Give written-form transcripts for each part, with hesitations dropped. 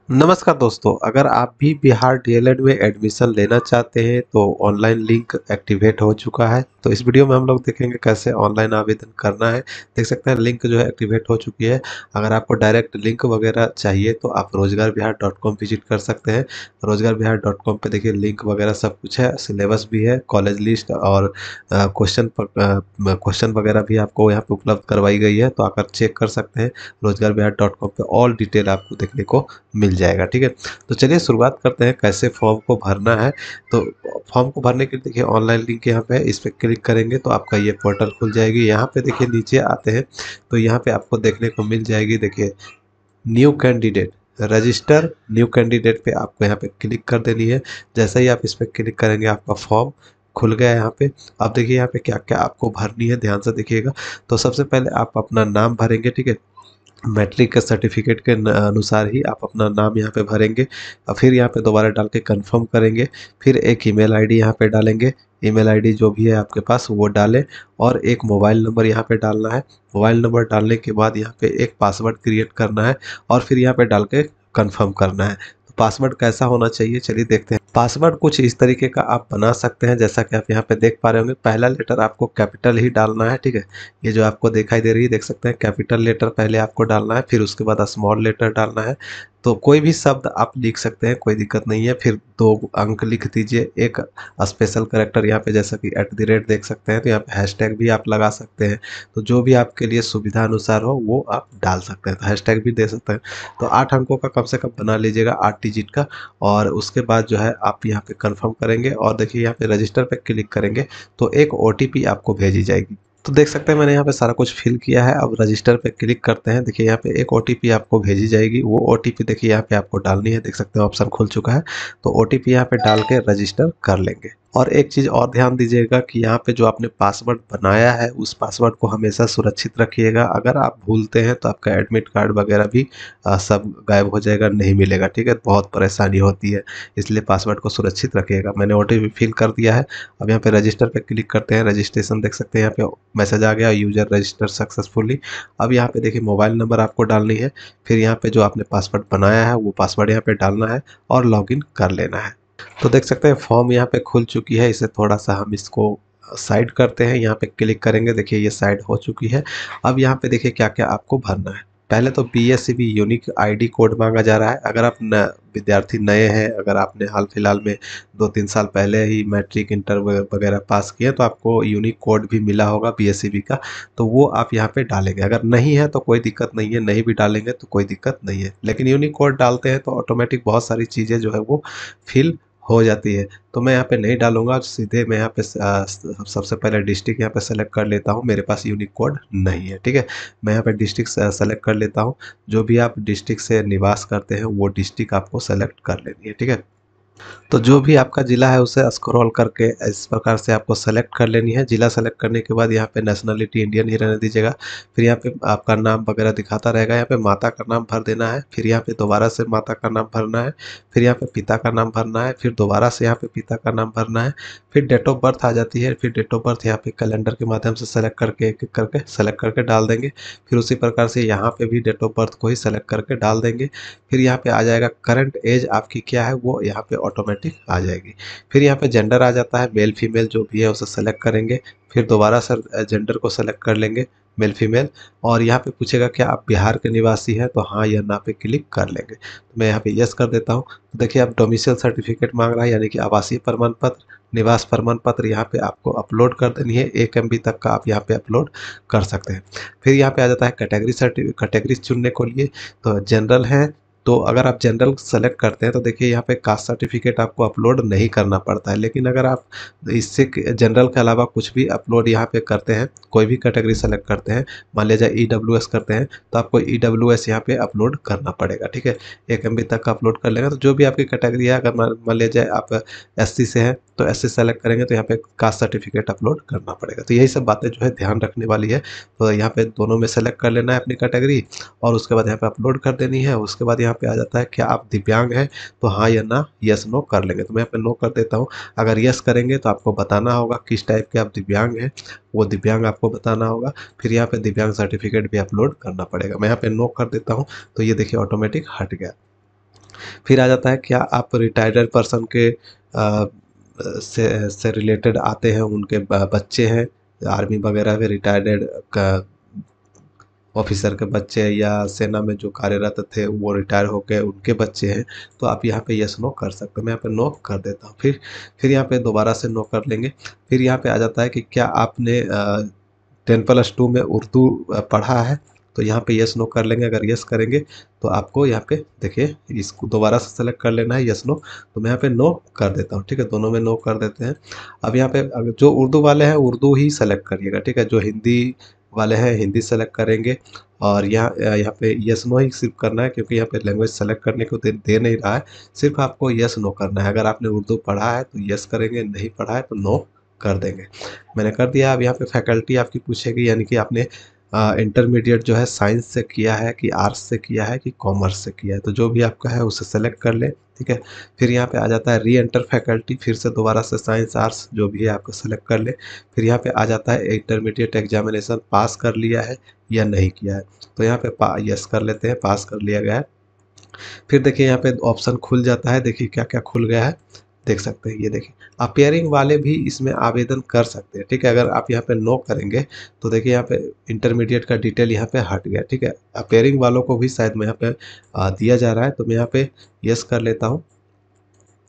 नमस्कार दोस्तों, अगर आप भी बिहार डीएलएड में एडमिशन लेना चाहते हैं तो ऑनलाइन लिंक एक्टिवेट हो चुका है। तो इस वीडियो में हम लोग देखेंगे कैसे ऑनलाइन आवेदन करना है। देख सकते हैं लिंक जो है एक्टिवेट हो चुकी है। अगर आपको डायरेक्ट लिंक वगैरह चाहिए तो आप रोजगारबिहार.com विजिट कर सकते हैं। रोजगारबिहार.com पे देखिए लिंक वगैरह सब कुछ है, सिलेबस भी है, कॉलेज लिस्ट और क्वेश्चन वगैरह भी आपको यहाँ पे उपलब्ध करवाई गई है। तो आकर चेक कर सकते हैं। रोजगारबिहार.com पे ऑल डिटेल आपको देखने को मिल जाएगा। ठीक है, तो चलिए शुरुआत करते हैं कैसे फॉर्म को भरना है। तो फॉर्म को भरने के लिए देखिए ऑनलाइन लिंक यहाँ पे है, इस पर क्लिक करेंगे तो आपका ये पोर्टल खुल जाएगी। यहाँ पे देखिए नीचे आते हैं तो यहाँ पे आपको देखने को मिल जाएगी, देखिए new candidate, register new candidate पे आपको यहाँ पे क्लिक कर देनी है। जैसे ही आप इस पर क्लिक करेंगे आपका फॉर्म खुल गया है यहाँ पे। अब देखिए यहाँ पे क्या क्या आपको भरनी है, ध्यान से देखिएगा। तो सबसे पहले आप अपना नाम भरेंगे। ठीक है, मैट्रिक के सर्टिफिकेट के अनुसार ही आप अपना नाम यहाँ पे भरेंगे और फिर यहाँ पे दोबारा डाल के कंफर्म करेंगे। फिर एक ईमेल आईडी यहाँ पे डालेंगे। ईमेल आईडी जो भी है आपके पास वो डालें और एक मोबाइल नंबर यहाँ पे डालना है। मोबाइल नंबर डालने के बाद यहाँ पे एक पासवर्ड क्रिएट करना है और फिर यहाँ पे डाल के कंफर्म करना है। तो पासवर्ड कैसा होना चाहिए, चलिए देखते हैं। पासवर्ड कुछ इस तरीके का आप बना सकते हैं, जैसा कि आप यहाँ पे देख पा रहे होंगे। पहला लेटर आपको कैपिटल ही डालना है। ठीक है, ये जो आपको दिखाई दे रही है, देख सकते हैं कैपिटल लेटर पहले आपको डालना है, फिर उसके बाद स्मॉल लेटर डालना है। तो कोई भी शब्द आप लिख सकते हैं, कोई दिक्कत नहीं है। फिर 2 अंक लिख दीजिए, एक स्पेशल करेक्टर यहाँ पे जैसा कि @ देख सकते हैं, तो यहाँ पे हैशटैग भी आप लगा सकते हैं। तो जो भी आपके लिए सुविधा अनुसार हो वो आप डाल सकते हैं। तो हैशटैग भी दे सकते हैं। तो 8 अंकों का कम से कम बना लीजिएगा, 8 डिजिट का। और उसके बाद जो है आप यहाँ पे कंफर्म करेंगे और देखिए यहाँ पे रजिस्टर पे क्लिक करेंगे तो एक OTP आपको भेजी जाएगी। तो देख सकते हैं मैंने यहाँ पे सारा कुछ फिल किया है। अब रजिस्टर पे क्लिक करते हैं। देखिए यहाँ पे एक OTP आपको भेजी जाएगी। वो OTP देखिए यहाँ पे आपको डालनी है। देख सकते हैं ऑप्शन खुल चुका है। तो OTP यहाँ पे डाल के रजिस्टर कर लेंगे। और एक चीज़ और ध्यान दीजिएगा कि यहाँ पे जो आपने पासवर्ड बनाया है उस पासवर्ड को हमेशा सुरक्षित रखिएगा। अगर आप भूलते हैं तो आपका एडमिट कार्ड वगैरह भी सब गायब हो जाएगा, नहीं मिलेगा। ठीक है, बहुत परेशानी होती है, इसलिए पासवर्ड को सुरक्षित रखिएगा। मैंने OTP फिल कर दिया है। अब यहाँ पे रजिस्टर पे क्लिक करते हैं। रजिस्ट्रेशन देख सकते हैं यहाँ पे मैसेज आ गया, यूजर रजिस्टर सक्सेसफुली। अब यहाँ पे देखिए मोबाइल नंबर आपको डालनी है। फिर यहाँ पे जो आपने पासवर्ड बनाया है वो पासवर्ड यहाँ पे डालना है और लॉगिन कर लेना है। तो देख सकते हैं फॉर्म यहाँ पे खुल चुकी है। इसे थोड़ा सा हम इसको साइड करते हैं। यहाँ पे क्लिक करेंगे, देखिए ये साइड हो चुकी है। अब यहाँ पे देखिए क्या क्या आपको भरना है। पहले तो BSCB यूनिक ID कोड मांगा जा रहा है। अगर आप विद्यार्थी नए हैं, अगर आपने हाल फिलहाल में 2-3 साल पहले ही मैट्रिक इंटर वगैरह पास किए तो आपको यूनिक कोड भी मिला होगा BSCB का, तो वो आप यहाँ पे डालेंगे। अगर नहीं है तो कोई दिक्कत नहीं है, नहीं भी डालेंगे तो कोई दिक्कत नहीं है। लेकिन यूनिक कोड डालते हैं तो ऑटोमेटिक बहुत सारी चीज़ें जो है वो फिल हो जाती है। तो मैं यहाँ पे नहीं डालूंगा, सीधे मैं यहाँ पे सबसे पहले डिस्ट्रिक्ट यहाँ पे सेलेक्ट कर लेता हूँ। मेरे पास यूनिक कोड नहीं है। ठीक है, मैं यहाँ पे डिस्ट्रिक्ट सेलेक्ट कर लेता हूँ। जो भी आप डिस्ट्रिक्ट से निवास करते हैं वो डिस्ट्रिक्ट आपको सेलेक्ट कर लेनी है। ठीक है, तो जो भी आपका ज़िला है उसे स्क्रॉल करके इस प्रकार से आपको सेलेक्ट कर लेनी है। ज़िला सेलेक्ट करने के बाद यहाँ पे नेशनलिटी इंडियन ही रहने दीजिएगा। फिर यहाँ पे आपका नाम वगैरह दिखाता रहेगा। यहाँ पे माता का नाम भर देना है। फिर यहाँ पे दोबारा से माता का नाम भरना है। फिर यहाँ पे पिता का नाम भरना है। फिर दोबारा से यहाँ पे पिता का नाम भरना है। फिर डेट ऑफ बर्थ आ जाती है। फिर डेट ऑफ बर्थ यहाँ पे कैलेंडर के माध्यम से सेलेक्ट करके एक एक करके सेलेक्ट करके डाल देंगे। फिर उसी प्रकार से यहाँ पे भी डेट ऑफ बर्थ को ही सेलेक्ट करके डाल देंगे। फिर यहाँ पे आ जाएगा करंट एज आपकी क्या है, वो यहाँ पे ऑटोमेटिक आ जाएगी। फिर यहाँ पे जेंडर आ जाता है, मेल फीमेल जो भी है उसे सेलेक्ट करेंगे। फिर दोबारा सर जेंडर को सेलेक्ट कर लेंगे, मेल फीमेल। और यहाँ पे पूछेगा क्या आप बिहार के निवासी हैं, तो हाँ या ना पे क्लिक कर लेंगे। तो मैं यहाँ पे यस कर देता हूँ। तो देखिए अब डोमिसाइल सर्टिफिकेट मांग रहा है, यानी कि आवासीय प्रमाण पत्र, निवास प्रमाण पत्र यहाँ पे आपको अपलोड कर देनी है। 1 MB तक का आप यहाँ पे अपलोड कर सकते हैं। फिर यहाँ पे आ जाता है कैटेगरी चुनने को लिए। तो जनरल है, तो अगर आप जनरल सेलेक्ट करते हैं तो देखिए यहाँ पे कास्ट सर्टिफिकेट आपको अपलोड नहीं करना पड़ता है। लेकिन अगर आप इससे जनरल के अलावा कुछ भी अपलोड यहाँ पे करते हैं, कोई भी कैटेगरी सेलेक्ट करते हैं, मान लीजिए EWS करते हैं, तो आपको EWS यहाँ पे अपलोड करना पड़ेगा। ठीक है, 1 MB तक का अपलोड कर लेंगे। तो जो भी आपकी कैटेगरी है, अगर मान लीजिए आप SC से हैं तो SC सेलेक्ट करेंगे तो यहाँ पे कास्ट सर्टिफिकेट अपलोड करना पड़ेगा। तो यही सब बातें जो है ध्यान रखने वाली है। तो यहाँ पे दोनों में सेलेक्ट कर लेना है अपनी कैटेगरी और उसके बाद यहाँ पे अपलोड कर देनी है। उसके बाद यहाँ पे आ जाता है क्या आप दिव्यांग हैं, तो हाँ या ना, यस नो कर लेंगे। तो मैं यहाँ पे नो कर देता हूँ। अगर यस करेंगे तो आपको बताना होगा किस टाइप के आप दिव्यांग हैं, वो दिव्यांग आपको बताना होगा। फिर यहाँ पे दिव्यांग सर्टिफिकेट भी अपलोड करना पड़ेगा। मैं यहाँ पे नो कर देता हूँ। तो ये देखिए ऑटोमेटिक हट गया। फिर आ जाता है क्या आप रिटायर्ड पर्सन के से रिलेटेड आते हैं, उनके बच्चे हैं, आर्मी वगैरह के रिटायर्ड का ऑफिसर के बच्चे या सेना में जो कार्यरत थे वो रिटायर हो गए उनके बच्चे हैं, तो आप यहाँ पे यस नो कर सकते हैं। मैं यहाँ पे नो कर देता हूँ। फिर यहाँ पे दोबारा से नो कर लेंगे। फिर यहाँ पे आ जाता है कि क्या आपने 10+2 में उर्दू पढ़ा है, तो यहाँ पे यस नो कर लेंगे। अगर यस करेंगे तो आपको यहाँ पे देखिए इसको दोबारा से सेलेक्ट कर लेना है यस नो, तो मैं यहाँ पे नो कर देता हूँ। ठीक है, दोनों में नो कर देते हैं। अब यहाँ पे अगर जो उर्दू वाले हैं उर्दू ही सेलेक्ट करिएगा। ठीक है, जो हिंदी वाले हैं हिंदी सेलेक्ट करेंगे। और यहाँ पे यस नो ही सिर्फ करना है, क्योंकि यहाँ पे लैंग्वेज सेलेक्ट करने को दे नहीं रहा है, सिर्फ आपको यस नो करना है। अगर आपने उर्दू पढ़ा है तो यस करेंगे, नहीं पढ़ा है तो नो कर देंगे। मैंने कर दिया। अब यहाँ पे फैकल्टी आपकी पूछेगी, यानी कि आपने इंटरमीडिएट जो है साइंस से किया है कि आर्ट्स से किया है कि कॉमर्स से किया है, तो जो भी आपका है उसे सेलेक्ट कर ले। ठीक है, फिर यहाँ पे आ जाता है री एंटर फैकल्टी, फिर से दोबारा से साइंस आर्ट्स जो भी है आपको सेलेक्ट कर ले। फिर यहाँ पे आ जाता है इंटरमीडिएट एग्जामिनेशन पास कर लिया है या नहीं किया है, तो यहाँ पे यस कर लेते हैं, पास कर लिया गया है। फिर देखिए यहाँ पे ऑप्शन खुल जाता है, देखिए क्या क्या खुल गया है, देख सकते हैं। ये देखिए अपेयरिंग वाले भी इसमें आवेदन कर सकते हैं। ठीक है, अगर आप यहाँ पे नो करेंगे तो देखिए यहाँ पे इंटरमीडिएट का डिटेल यहाँ पे हट गया। ठीक है, अपेयरिंग वालों को भी शायद मैं यहाँ पे दिया जा रहा है, तो मैं यहाँ पे यस कर लेता हूँ।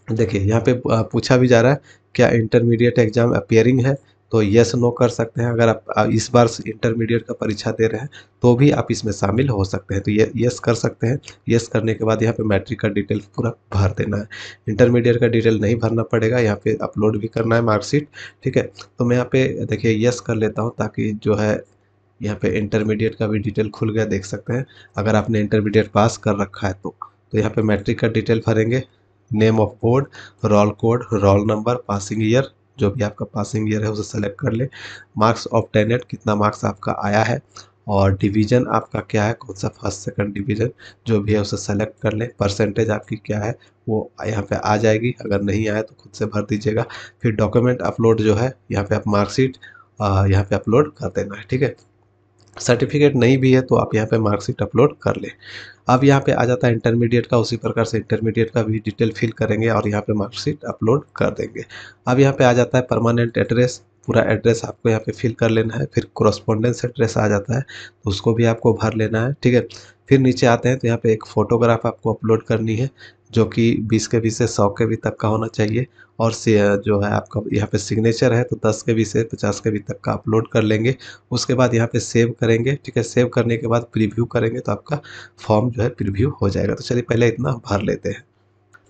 देखिए यहाँ पे पूछा भी जा रहा है क्या इंटरमीडिएट एग्जाम अपियरिंग है, तो यस नो कर सकते हैं। अगर आप इस बार इंटरमीडिएट का परीक्षा दे रहे हैं तो भी आप इसमें शामिल हो सकते हैं, तो ये यस कर सकते हैं। यस करने के बाद यहाँ पे मैट्रिक का डिटेल पूरा भर देना है। इंटरमीडिएट का डिटेल नहीं भरना पड़ेगा, यहाँ पे अपलोड भी करना है मार्कशीट। ठीक है, तो मैं यहाँ पे देखिए यस कर लेता हूँ, ताकि जो है यहाँ पे इंटरमीडिएट का भी डिटेल खुल गया, देख सकते हैं। अगर आपने इंटरमीडिएट पास कर रखा है तो यहाँ पे मैट्रिक का डिटेल भरेंगे, name of board, roll code, roll number, passing year, जो भी आपका पासिंग ईयर है उसे सेलेक्ट कर ले। मार्क्स ऑफ टेनेट, कितना मार्क्स आपका आया है, और डिवीजन आपका क्या है, कौन सा फर्स्ट सेकंड डिवीजन जो भी है उसे सेलेक्ट कर ले। परसेंटेज आपकी क्या है वो यहाँ पे आ जाएगी, अगर नहीं आया तो खुद से भर दीजिएगा। फिर डॉक्यूमेंट अपलोड जो है यहाँ पे आप मार्कशीट यहाँ पे अपलोड कर देना है। ठीक है, सर्टिफिकेट नहीं भी है तो आप यहाँ पे मार्कशीट अपलोड कर लें। अब यहाँ पे आ जाता है इंटरमीडिएट का, उसी प्रकार से इंटरमीडिएट का भी डिटेल फिल करेंगे और यहाँ पे मार्कशीट अपलोड कर देंगे। अब यहाँ पे आ जाता है परमानेंट एड्रेस, पूरा एड्रेस आपको यहाँ पे फिल कर लेना है। फिर कोरस्पोंडेंस एड्रेस आ जाता है, तो उसको भी आपको भर लेना है। ठीक है, फिर नीचे आते हैं तो यहाँ पे एक फ़ोटोग्राफ आपको अपलोड करनी है, जो कि 20 के 20 से 100 के बी तक का होना चाहिए। और से जो है आपका यहाँ पे सिग्नेचर है तो 10 के बी से 50 के बी तक का अपलोड कर लेंगे। उसके बाद यहाँ पे सेव करेंगे। ठीक है, सेव करने के बाद प्रीव्यू करेंगे तो आपका फॉर्म जो है प्रीव्यू हो जाएगा। तो चलिए पहले इतना भर लेते हैं।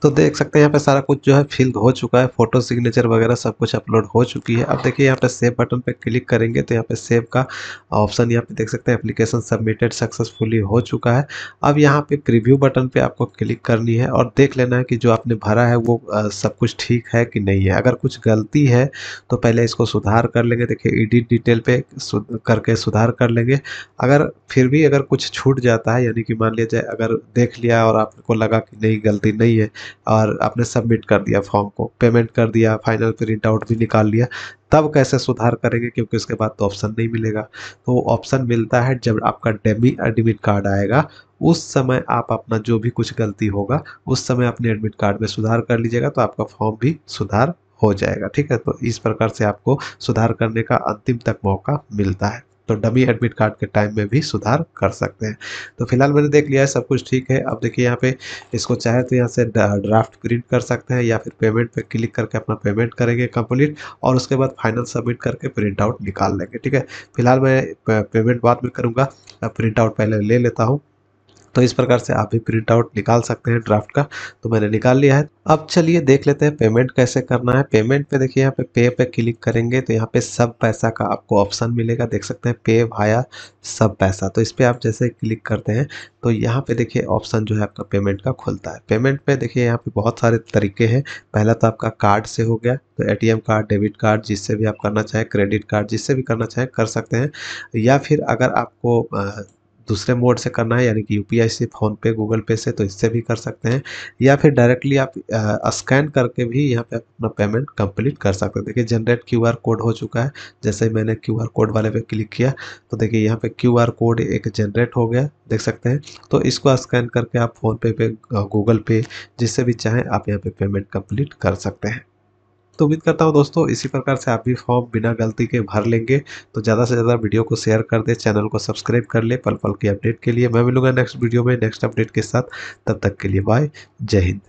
तो देख सकते हैं यहाँ पे सारा कुछ जो है फिल हो चुका है, फोटो सिग्नेचर वगैरह सब कुछ अपलोड हो चुकी है। अब देखिए यहाँ पे सेव बटन पे क्लिक करेंगे तो यहाँ पे सेव का ऑप्शन यहाँ पे देख सकते हैं, एप्लीकेशन सबमिटेड सक्सेसफुली हो चुका है। अब यहाँ पे प्रीव्यू बटन पे आपको क्लिक करनी है और देख लेना है कि जो आपने भरा है वो सब कुछ ठीक है कि नहीं है। अगर कुछ गलती है तो पहले इसको सुधार कर लेंगे। देखिए एडिट डिटेल पे करके सुधार कर लेंगे। अगर फिर भी अगर कुछ छूट जाता है, यानी कि मान लीजिए अगर देख लिया और आपको लगा कि नहीं गलती नहीं है और आपने सबमिट कर दिया फॉर्म को, पेमेंट कर दिया, फाइनल प्रिंट आउट भी निकाल लिया, तब कैसे सुधार करेंगे, क्योंकि उसके बाद तो ऑप्शन नहीं मिलेगा। तो ऑप्शन मिलता है जब आपका डेमी एडमिट कार्ड आएगा, उस समय आप अपना जो भी कुछ गलती होगा उस समय अपने एडमिट कार्ड में सुधार कर लीजिएगा, तो आपका फॉर्म भी सुधार हो जाएगा। ठीक है, तो इस प्रकार से आपको सुधार करने का अंतिम तक मौका मिलता है। तो डमी एडमिट कार्ड के टाइम में भी सुधार कर सकते हैं। तो फिलहाल मैंने देख लिया है, सब कुछ ठीक है। अब देखिए यहाँ पे इसको चाहे तो यहाँ से ड्राफ्ट प्रिंट कर सकते हैं या फिर पेमेंट पे क्लिक करके अपना पेमेंट करेंगे कंप्लीट, और उसके बाद फाइनल सबमिट करके प्रिंट आउट निकाल लेंगे। ठीक है, फिलहाल मैं पेमेंट बाद में करूँगा, प्रिंट आउट पहले ले लेता हूँ। तो इस प्रकार से आप भी प्रिंट आउट निकाल सकते हैं ड्राफ्ट का, तो मैंने निकाल लिया है। अब चलिए देख लेते हैं पेमेंट कैसे करना है। पेमेंट पे देखिए यहाँ पे क्लिक करेंगे तो यहाँ पे सब पैसा का आपको ऑप्शन मिलेगा, देख सकते हैं पे भाया सब पैसा। तो इस पर आप जैसे क्लिक करते हैं तो यहाँ पे देखिए ऑप्शन जो है आपका पेमेंट का खुलता है। पेमेंट पे देखिए यहाँ पे बहुत सारे तरीके हैं। पहला तो आपका कार्ड से हो गया, तो एटीएम कार्ड, डेबिट कार्ड, जिससे भी आप करना चाहें, क्रेडिट कार्ड जिससे भी करना चाहें कर सकते हैं। या फिर अगर आपको दूसरे मोड से करना है यानी कि यूपीआई से, फ़ोनपे, गूगल पे से, तो इससे भी कर सकते हैं, या फिर डायरेक्टली आप स्कैन करके भी यहाँ पे अपना पेमेंट कंप्लीट कर सकते हैं। देखिए जनरेट क्यूआर कोड हो चुका है, जैसे ही मैंने क्यूआर कोड वाले पे क्लिक किया तो देखिए यहाँ पे क्यूआर कोड एक जनरेट हो गया, देख सकते हैं। तो इसको स्कैन करके आप फ़ोनपे पे, गूगल पे, जिससे भी चाहें आप यहाँ पे पेमेंट कंप्लीट कर सकते हैं। तो उम्मीद करता हूँ दोस्तों इसी प्रकार से आप भी फॉर्म बिना गलती के भर लेंगे। तो ज़्यादा से ज़्यादा वीडियो को शेयर कर दें, चैनल को सब्सक्राइब कर ले पल पल की अपडेट के लिए। मैं मिलूंगा नेक्स्ट वीडियो में नेक्स्ट अपडेट के साथ, तब तक के लिए बाय, जय हिंद।